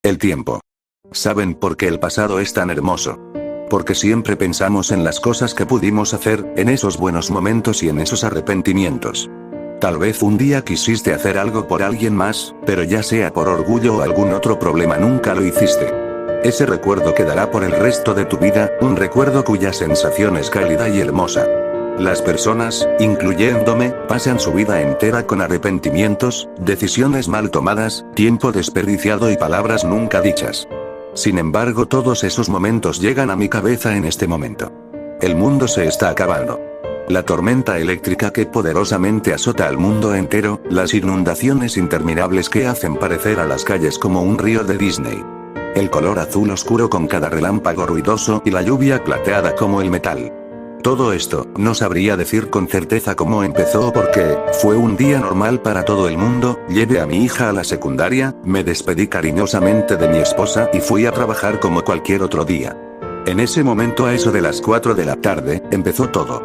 El tiempo. ¿Saben por qué el pasado es tan hermoso? Porque siempre pensamos en las cosas que pudimos hacer, en esos buenos momentos y en esos arrepentimientos. Tal vez un día quisiste hacer algo por alguien más, pero ya sea por orgullo o algún otro problema nunca lo hiciste. Ese recuerdo quedará por el resto de tu vida, un recuerdo cuya sensación es cálida y hermosa. Las personas, incluyéndome, pasan su vida entera con arrepentimientos, decisiones mal tomadas, tiempo desperdiciado y palabras nunca dichas. Sin embargo, todos esos momentos llegan a mi cabeza en este momento. El mundo se está acabando. La tormenta eléctrica que poderosamente azota al mundo entero, las inundaciones interminables que hacen parecer a las calles como un río de Disney. El color azul oscuro con cada relámpago ruidoso y la lluvia plateada como el metal. Todo esto, no sabría decir con certeza cómo empezó porque, fue un día normal para todo el mundo, llevé a mi hija a la secundaria, me despedí cariñosamente de mi esposa y fui a trabajar como cualquier otro día. En ese momento a eso de las 4 de la tarde, empezó todo.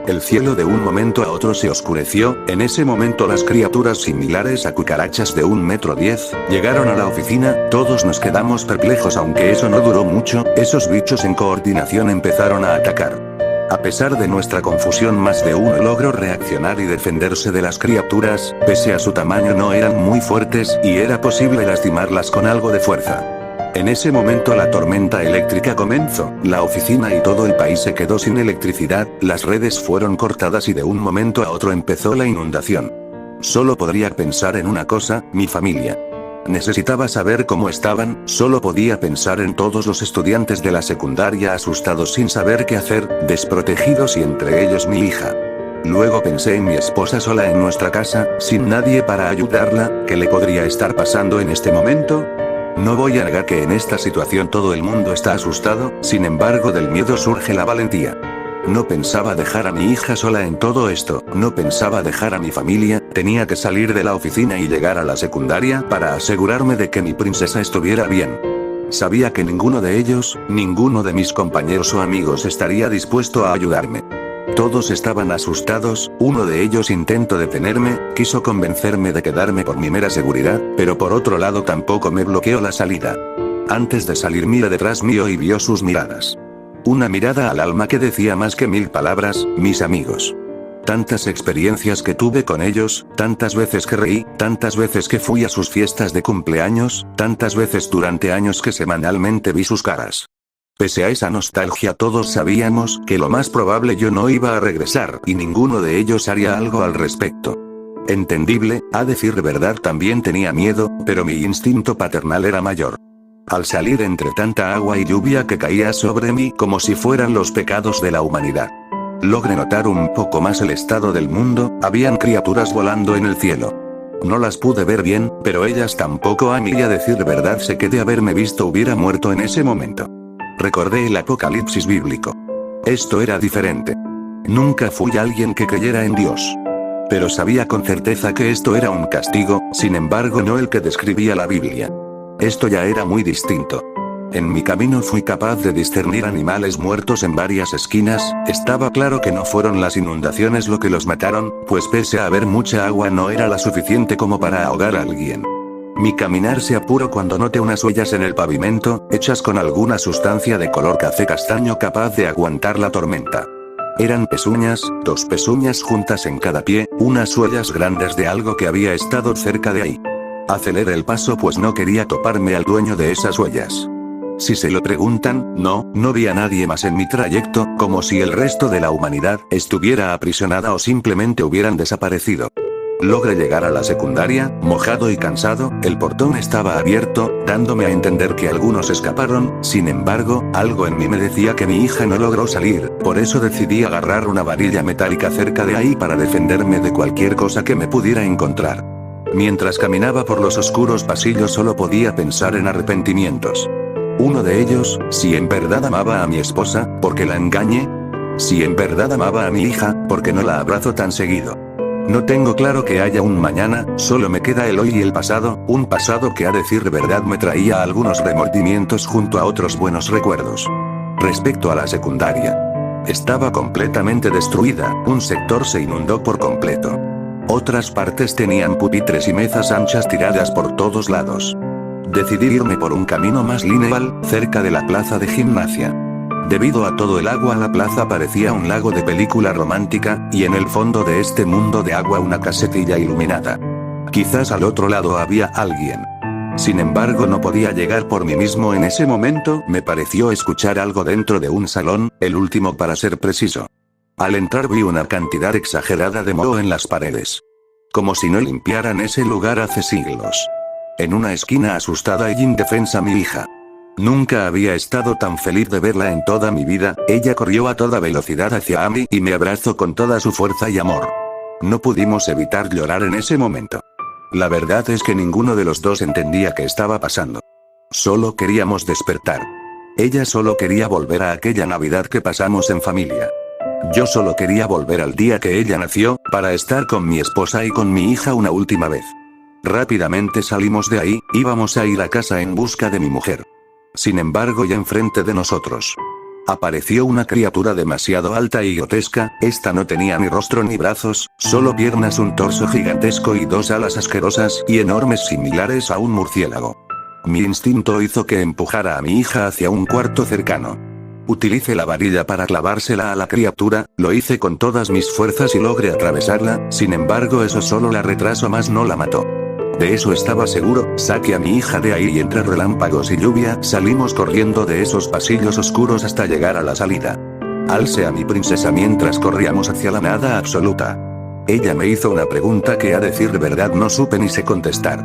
El cielo de un momento a otro se oscureció, en ese momento las criaturas similares a cucarachas de 1,10 m, llegaron a la oficina, todos nos quedamos perplejos aunque eso no duró mucho, esos bichos en coordinación empezaron a atacar. A pesar de nuestra confusión más de uno logró reaccionar y defenderse de las criaturas, pese a su tamaño no eran muy fuertes y era posible lastimarlas con algo de fuerza. En ese momento la tormenta eléctrica comenzó, la oficina y todo el país se quedó sin electricidad, las redes fueron cortadas y de un momento a otro empezó la inundación. Solo podría pensar en una cosa, mi familia. Necesitaba saber cómo estaban, solo podía pensar en todos los estudiantes de la secundaria asustados sin saber qué hacer, desprotegidos y entre ellos mi hija. Luego pensé en mi esposa sola en nuestra casa, sin nadie para ayudarla, ¿qué le podría estar pasando en este momento? No voy a negar que en esta situación todo el mundo está asustado, sin embargo del miedo surge la valentía. No pensaba dejar a mi hija sola en todo esto, no pensaba dejar a mi familia, tenía que salir de la oficina y llegar a la secundaria para asegurarme de que mi princesa estuviera bien. Sabía que ninguno de ellos, ninguno de mis compañeros o amigos estaría dispuesto a ayudarme. Todos estaban asustados, uno de ellos intentó detenerme, quiso convencerme de quedarme por mi mera seguridad, pero por otro lado tampoco me bloqueó la salida. Antes de salir miré detrás mío y vio sus miradas. Una mirada al alma que decía más que 1000 palabras, mis amigos. Tantas experiencias que tuve con ellos, tantas veces que reí, tantas veces que fui a sus fiestas de cumpleaños, tantas veces durante años que semanalmente vi sus caras. Pese a esa nostalgia todos sabíamos que lo más probable yo no iba a regresar y ninguno de ellos haría algo al respecto. Entendible, a decir verdad también tenía miedo, pero mi instinto paternal era mayor. Al salir entre tanta agua y lluvia que caía sobre mí como si fueran los pecados de la humanidad. Logré notar un poco más el estado del mundo, habían criaturas volando en el cielo. No las pude ver bien, pero ellas tampoco a mí y a decir verdad sé que de haberme visto hubiera muerto en ese momento. Recordé el Apocalipsis bíblico. Esto era diferente. Nunca fui alguien que creyera en Dios. Pero sabía con certeza que esto era un castigo, sin embargo no el que describía la Biblia. Esto ya era muy distinto. En mi camino fui capaz de discernir animales muertos en varias esquinas, estaba claro que no fueron las inundaciones lo que los mataron, pues pese a haber mucha agua no era la suficiente como para ahogar a alguien. Mi caminar se apuró cuando noté unas huellas en el pavimento, hechas con alguna sustancia de color café castaño capaz de aguantar la tormenta. Eran pezuñas, 2 pezuñas juntas en cada pie, unas huellas grandes de algo que había estado cerca de ahí. Aceleré el paso pues no quería toparme al dueño de esas huellas. Si se lo preguntan, no vi a nadie más en mi trayecto, como si el resto de la humanidad estuviera aprisionada o simplemente hubieran desaparecido. Logré llegar a la secundaria, mojado y cansado, el portón estaba abierto, dándome a entender que algunos escaparon, sin embargo, algo en mí me decía que mi hija no logró salir, por eso decidí agarrar una varilla metálica cerca de ahí para defenderme de cualquier cosa que me pudiera encontrar. Mientras caminaba por los oscuros pasillos solo podía pensar en arrepentimientos. Uno de ellos, si en verdad amaba a mi esposa, ¿por qué la engañé? Si en verdad amaba a mi hija, ¿por qué no la abrazo tan seguido? No tengo claro que haya un mañana, solo me queda el hoy y el pasado, un pasado que a decir verdad me traía algunos remordimientos junto a otros buenos recuerdos. Respecto a la secundaria. Estaba completamente destruida, un sector se inundó por completo. Otras partes tenían pupitres y mesas anchas tiradas por todos lados. Decidí irme por un camino más lineal, cerca de la plaza de gimnasia. Debido a todo el agua, la plaza parecía un lago de película romántica, y en el fondo de este mundo de agua una casetilla iluminada. Quizás al otro lado había alguien. Sin embargo, no podía llegar por mí mismo. En ese momento me pareció escuchar algo dentro de un salón, el último para ser preciso. Al entrar vi una cantidad exagerada de moho en las paredes. Como si no limpiaran ese lugar hace siglos. En una esquina, asustada y indefensa, mi hija. Nunca había estado tan feliz de verla en toda mi vida. Ella corrió a toda velocidad hacia mí y me abrazó con toda su fuerza y amor. No pudimos evitar llorar en ese momento. La verdad es que ninguno de los dos entendía qué estaba pasando. Solo queríamos despertar. Ella solo quería volver a aquella Navidad que pasamos en familia. Yo solo quería volver al día que ella nació, para estar con mi esposa y con mi hija una última vez. Rápidamente salimos de ahí, íbamos a ir a casa en busca de mi mujer. Sin embargo, ya enfrente de nosotros apareció una criatura demasiado alta y grotesca. Esta no tenía ni rostro ni brazos, solo piernas, un torso gigantesco y dos alas asquerosas y enormes similares a un murciélago. Mi instinto hizo que empujara a mi hija hacia un cuarto cercano. Utilicé la varilla para clavársela a la criatura, lo hice con todas mis fuerzas y logré atravesarla. Sin embargo, eso solo la retrasó más, no la mató. De eso estaba seguro. Saqué a mi hija de ahí y entre relámpagos y lluvia salimos corriendo de esos pasillos oscuros hasta llegar a la salida. Alcé a mi princesa mientras corríamos hacia la nada absoluta. Ella me hizo una pregunta que, a decir verdad, no supe ni sé contestar.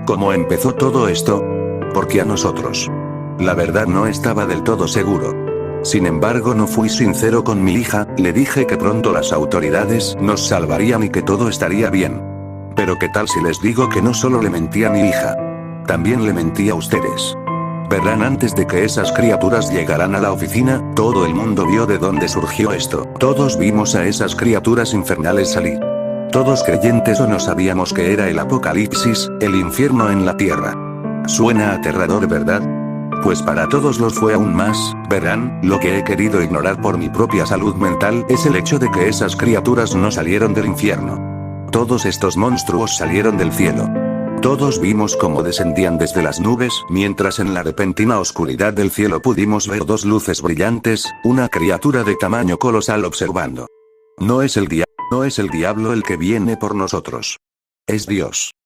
¿Cómo empezó todo esto? ¿Por qué a nosotros? La verdad no estaba del todo seguro. Sin embargo, no fui sincero con mi hija. Le dije que pronto las autoridades nos salvarían y que todo estaría bien. Pero ¿qué tal si les digo que no solo le mentí a mi hija? También le mentí a ustedes. Verán, antes de que esas criaturas llegaran a la oficina, todo el mundo vio de dónde surgió esto. Todos vimos a esas criaturas infernales salir. Todos, creyentes o no, sabíamos que era el apocalipsis, el infierno en la tierra. Suena aterrador, ¿verdad? Pues para todos los fue aún más. Verán, lo que he querido ignorar por mi propia salud mental es el hecho de que esas criaturas no salieron del infierno. Todos estos monstruos salieron del cielo. Todos vimos cómo descendían desde las nubes, mientras en la repentina oscuridad del cielo pudimos ver dos luces brillantes, una criatura de tamaño colosal observando. No es el diablo el que viene por nosotros. Es Dios.